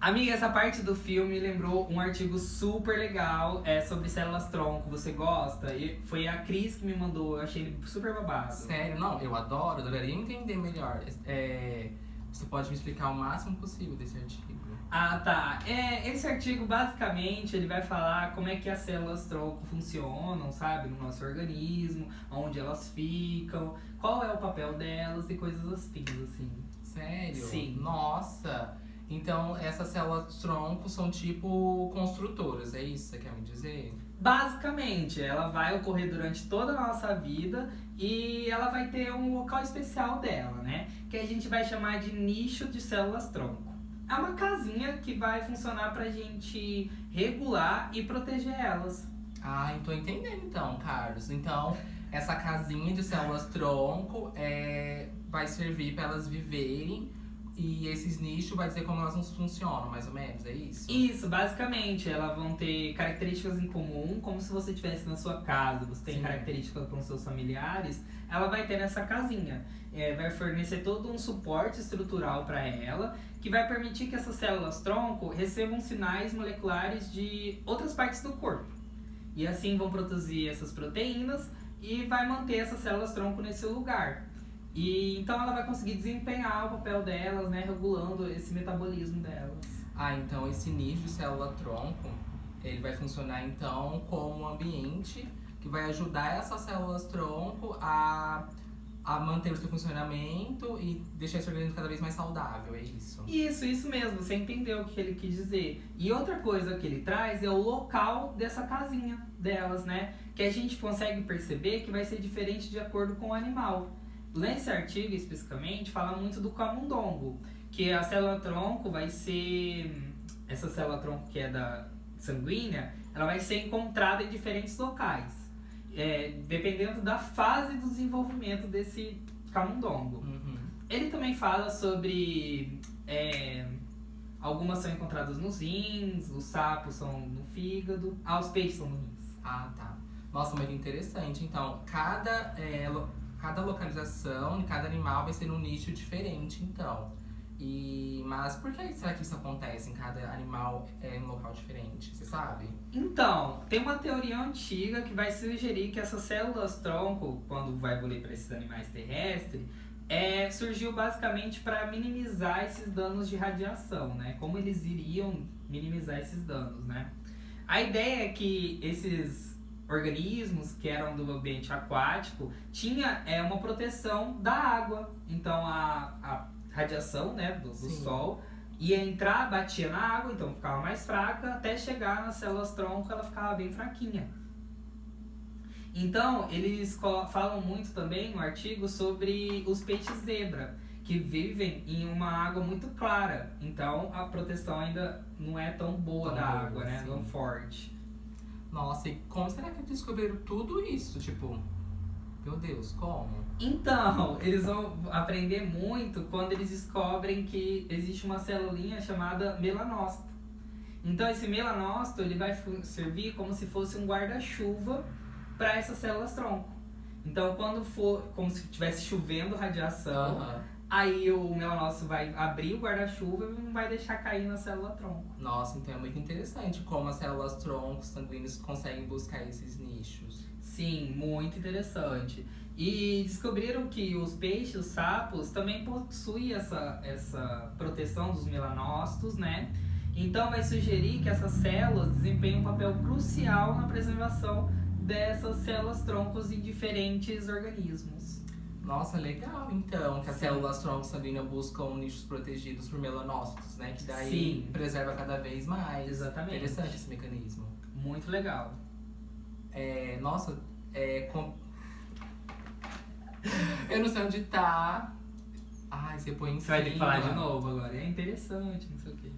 Amiga, essa parte do filme lembrou um artigo super legal sobre células-tronco. Você gosta? E foi a Cris que me mandou, eu achei ele super babado. Sério? Não, eu adoro, adoraria entender melhor. Você pode me explicar o máximo possível desse artigo? Ah, tá. Esse artigo, basicamente, ele vai falar como é que as células-tronco funcionam, sabe? No nosso organismo, onde elas ficam, qual é o papel delas e coisas assim. Sério? Sim. Nossa! Então, essas células-tronco são tipo construtoras, é isso que você quer me dizer? Basicamente, ela vai ocorrer durante toda a nossa vida e ela vai ter um local especial dela, né? Que a gente vai chamar de nicho de células-tronco. É uma casinha que vai funcionar pra gente regular e proteger elas. Ah, tô entendendo então, Carlos. Então, essa casinha de células-tronco vai servir para elas viverem. E esses nichos vai dizer como elas funcionam, mais ou menos, é isso? Isso, basicamente, elas vão ter características em comum, como se você estivesse na sua casa, você tem características com seus familiares, ela vai ter nessa casinha. Vai fornecer todo um suporte estrutural para ela, que vai permitir que essas células-tronco recebam sinais moleculares de outras partes do corpo. E assim vão produzir essas proteínas e vai manter essas células-tronco nesse lugar. E então ela vai conseguir desempenhar o papel delas, né, regulando esse metabolismo delas. Ah, então esse nicho de célula-tronco, ele vai funcionar então como um ambiente que vai ajudar essas células-tronco a manter o seu funcionamento e deixar esse organismo cada vez mais saudável, é isso? Isso mesmo, você entendeu o que ele quis dizer. E outra coisa que ele traz é o local dessa casinha delas, né, que a gente consegue perceber que vai ser diferente de acordo com o animal. Nesse artigo, especificamente, fala muito do camundongo, que a célula-tronco vai ser... Essa célula-tronco que é da sanguínea, ela vai ser encontrada em diferentes locais, dependendo da fase do desenvolvimento desse camundongo. Uhum. Ele também fala sobre... algumas são encontradas nos rins, os sapos são no fígado, os peixes são no rins. Ah, tá. Nossa, muito interessante. Então, cada localização de cada animal vai ser num nicho diferente, então. Mas por que será que isso acontece em cada animal em um local diferente? Você sabe? Então, tem uma teoria antiga que vai sugerir que essas células-tronco, quando vai evoluir para esses animais terrestres, surgiu basicamente para minimizar esses danos de radiação, né? Como eles iriam minimizar esses danos, né? A ideia é que esses organismos que eram do ambiente aquático tinha uma proteção da água. Então a radiação, né, do sol ia entrar, batia na água, então ficava mais fraca, até chegar nas células-tronco ela ficava bem fraquinha. Então eles falam muito também no artigo sobre os peixes zebra, que vivem em uma água muito clara. Então a proteção ainda não é tão boa da água, né, tão forte. Nossa, e como será que descobriram tudo isso? Tipo, meu Deus, como? Então, eles vão aprender muito quando eles descobrem que existe uma celulinha chamada melanócito. Então, esse melanócito ele vai servir como se fosse um guarda-chuva para essas células-tronco. Então, quando for como se estivesse chovendo radiação, aí o melanócito vai abrir o guarda-chuva e não vai deixar cair na célula-tronco. Nossa, então é muito interessante como as células-tronco sanguíneas conseguem buscar esses nichos. Sim, muito interessante. E descobriram que os peixes, os sapos, também possuem essa proteção dos melanócitos, né? Então vai sugerir que essas células desempenham um papel crucial na preservação dessas células-troncos em diferentes organismos. Nossa, legal então, que as células-tronco sanguíneas buscam nichos protegidos por melanócitos, né? Que daí preserva cada vez mais. Exatamente. Interessante esse mecanismo. Muito legal. Nossa, eu não sei onde tá. Ai, você põe em cima. Você vai ter que falar de novo agora. É interessante, não sei o quê.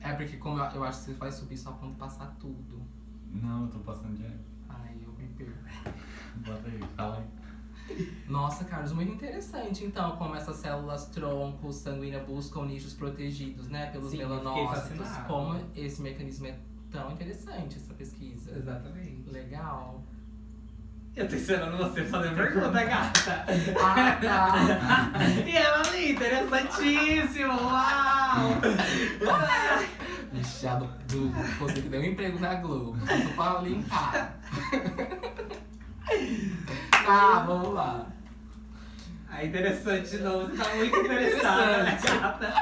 É porque como eu acho que você vai subir só quando passar tudo. Não, eu tô passando direto. Ai, eu me perco. Bota aí, fala aí. Nossa, Carlos, muito interessante então, como essas células-tronco sanguíneas buscam nichos protegidos, né, pelos melanócitos. Como esse mecanismo é tão interessante, essa pesquisa. Exatamente. Legal. Eu tô esperando você fazer pergunta, gata. Ah, tá. E ela é interessantíssimo, uau! já do você que deu um emprego na Globo. Tudo pra limpar. Tá, vamos lá. Ah, interessante de novo, você tá muito interessada, né, gata?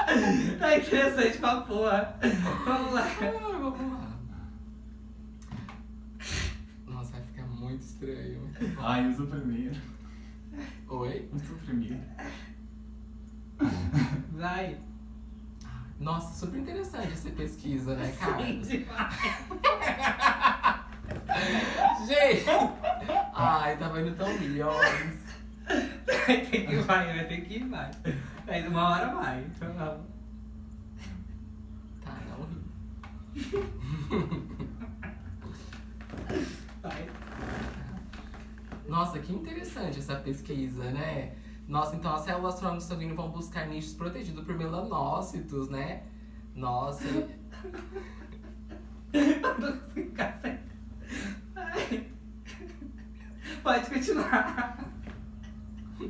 Tá interessante pra porra. Vamos lá. Vamos lá. Nossa, vai ficar muito estranho. Ai, usa o primeiro. Oi? Usa o primeiro. Vai. Nossa, super interessante essa pesquisa, né, cara? Sim, demais. Gente! Ai, tava indo tão milhões. Vai ter que ir, vai ter que ir, vai. Aí uma hora vai. Então, vamos. Tá, não ri. Vai. Nossa, que interessante essa pesquisa, né? Nossa, então as células tronco sanguíneo vão buscar nichos protegidos por melanócitos, né? Nossa. Ai. Pode continuar. Não,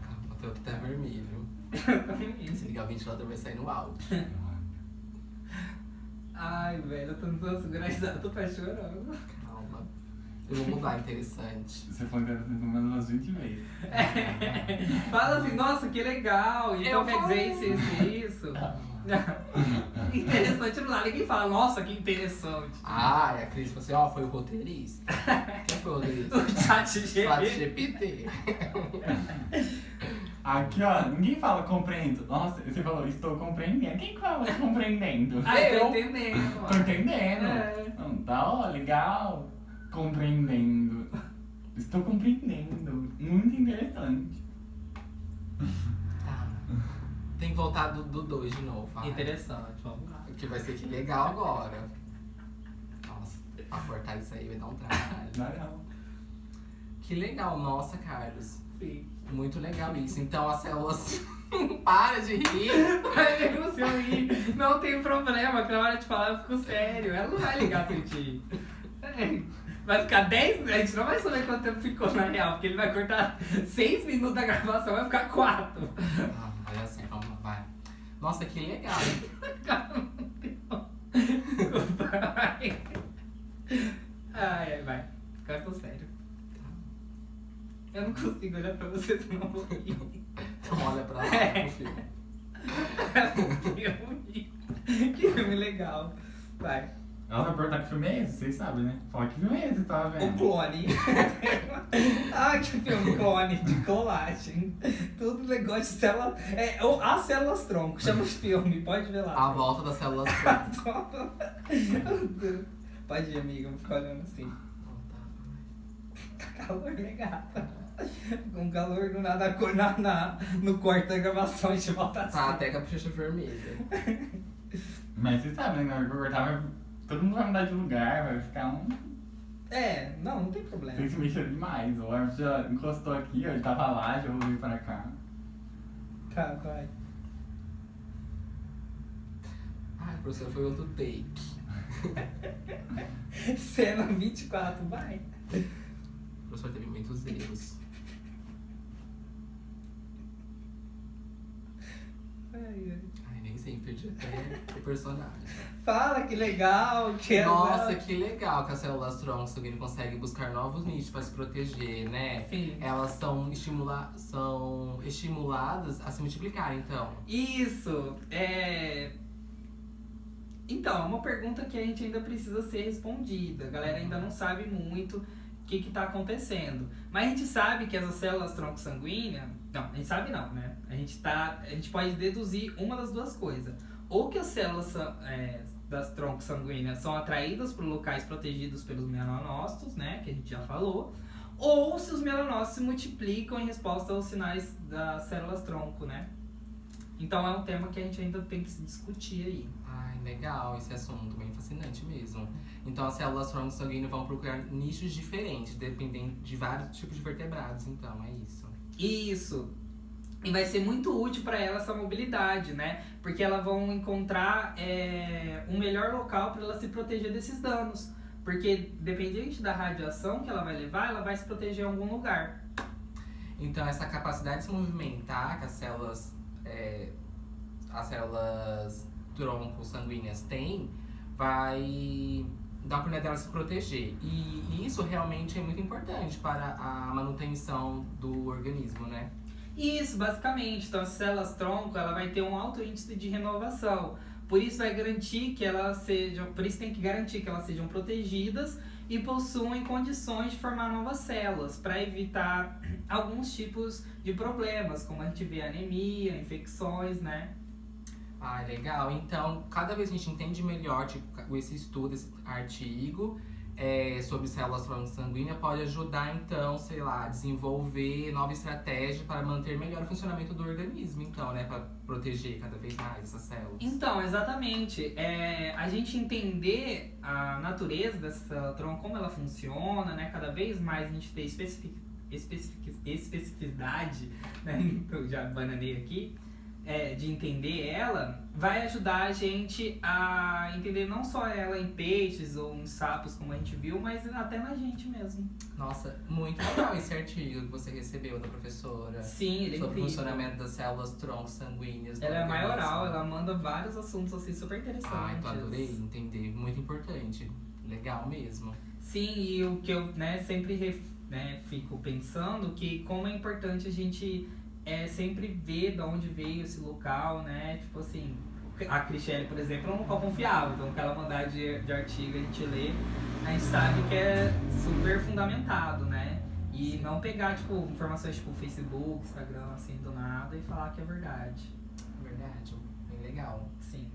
calma, o teu aqui tá vermelho. Se ligar o ventilador vai sair no áudio. Ai, velho, eu tô tentando segurar isso, eu tô quase chorando. Calma. Eu vou mudar, interessante. Você foi interessante pelo menos umas 20 vezes. Fala assim, nossa, que legal. Então Eu quer falei. dizer isso. Interessante não dá. Ninguém fala, nossa, que interessante. Ah, e a Cris falou assim, ó, foi o roteirista. Quem foi o roteirista? O chat Chat GPT. GPT. Aqui, ó, ninguém fala compreendo. Nossa, você falou, estou compreendendo. Quem fala compreendendo? Ah, eu Eu. tô entendendo. Tô entendendo. É. Não, tá, ó, legal. Compreendendo. Estou compreendendo. Muito interessante. Tá. Tem que voltar do 2 de novo. Vai. Interessante, vamos lá. Que vai ser que legal agora. Nossa, pra cortar isso aí vai dar um trabalho. Legal. Que legal, nossa, Carlos. Sim. Muito legal isso. Então as células. Para de rir! Mas eu, se eu rir, não tem problema, que na hora de falar eu fico sério. Ela não vai ligar pra ti. Vai ficar 10 minutos, a gente não vai saber quanto tempo ficou na real, porque ele vai cortar 6 minutos da gravação, vai ficar 4. Ah, olha assim, vamos lá, vai. Nossa, que legal. Vai. Ai, vai. Agora eu tô sério. Eu não consigo olhar pra você, senão eu vou rir. Então olha pra lá no filme. Que filme legal. Vai. Ela vai perguntar que filme é esse, vocês sabem, né? Fala que filme é esse, tá O vendo? Clone. Ah, que filme Clone, de colagem. Tudo negócio de célula. É, as células tronco, chama o filme, pode ver lá. A volta das células tronco. Pode ir, amiga, vou ficar olhando assim. Tá calor, né, gata? Com calor do nada, a cor no corte da gravação a gente volta assim. Tá, até com a bochecha vermelha. Mas vocês sabem, né? Na hora que eu cortar, todo mundo vai mudar de lugar, vai ficar um... É, não tem problema. Vocês se mexeram demais. O Arthur já encostou aqui, ó, ele tava lá, já vou vir pra cá. Tá, vai. Ai, professor, foi outro take. Cena 24, vai. O professor teve muitos erros. Ai, Ai, nem sei, perdi até o personagem. fala que legal, que é. Nossa, que legal que as células tronco sanguíneo conseguem buscar novos nichos para se proteger, né? Sim. Elas são estimuladas a se multiplicar, então. Isso, Então, é uma pergunta que a gente ainda precisa ser respondida. A galera ainda não sabe muito o que está acontecendo. Mas a gente sabe que essas células tronco sanguínea. Não, a gente sabe não, né? A gente pode deduzir uma das duas coisas. Ou que as células das troncos sanguíneas são atraídas por locais protegidos pelos melanócitos, né? Que a gente já falou. Ou se os melanócitos se multiplicam em resposta aos sinais das células tronco, né? Então é um tema que a gente ainda tem que se discutir aí. Ai, legal esse assunto, bem fascinante mesmo. Então as células tronco sanguíneo vão procurar nichos diferentes, dependendo de vários tipos de vertebrados, então, é isso. Isso. E vai ser muito útil para ela essa mobilidade, né? Porque elas vão encontrar um melhor local para ela se proteger desses danos. Porque dependente da radiação que ela vai levar, ela vai se proteger em algum lugar. Então essa capacidade de se movimentar que as células as células tronco sanguíneas têm, vai dar a oportunidade dela se proteger. E isso realmente é muito importante para a manutenção do organismo, né? Isso, basicamente. Então, as células tronco, ela vai ter um alto índice de renovação. Por isso vai garantir que elas sejam, por isso tem que garantir que elas sejam protegidas e possuem condições de formar novas células para evitar alguns tipos de problemas, como a gente vê anemia, infecções, né? Ah, legal. Então, cada vez a gente entende melhor, tipo, esse estudo, esse artigo sobre células tronco sanguíneas pode ajudar, então, sei lá, a desenvolver nova estratégia para manter melhor o funcionamento do organismo, então, né? Para proteger cada vez mais essas células. Então, exatamente. A gente entender a natureza dessa célula tronco, como ela funciona, né? Cada vez mais a gente ter especificidade, né? Então, já bananei aqui. De entender ela, vai ajudar a gente a entender não só ela em peixes ou em sapos, como a gente viu, mas até na gente mesmo. Nossa, muito legal esse artigo que você recebeu da professora. Sim, ele é sobre o incrível. funcionamento das células tronco sanguíneas. Ela é maioral, ela manda vários assuntos assim super interessantes. Ah, então adorei entender. Muito importante. Legal mesmo. Sim, e o que eu sempre fico pensando que como é importante a gente sempre ver de onde veio esse local, né? Tipo assim, a Cristiane, por exemplo, é um local confiável, então o que ela mandar de artigo a gente lê, a gente sabe que é super fundamentado, né? E não pegar, tipo, informações tipo Facebook, Instagram, assim, do nada e falar que é verdade. Verdade, bem legal. Sim.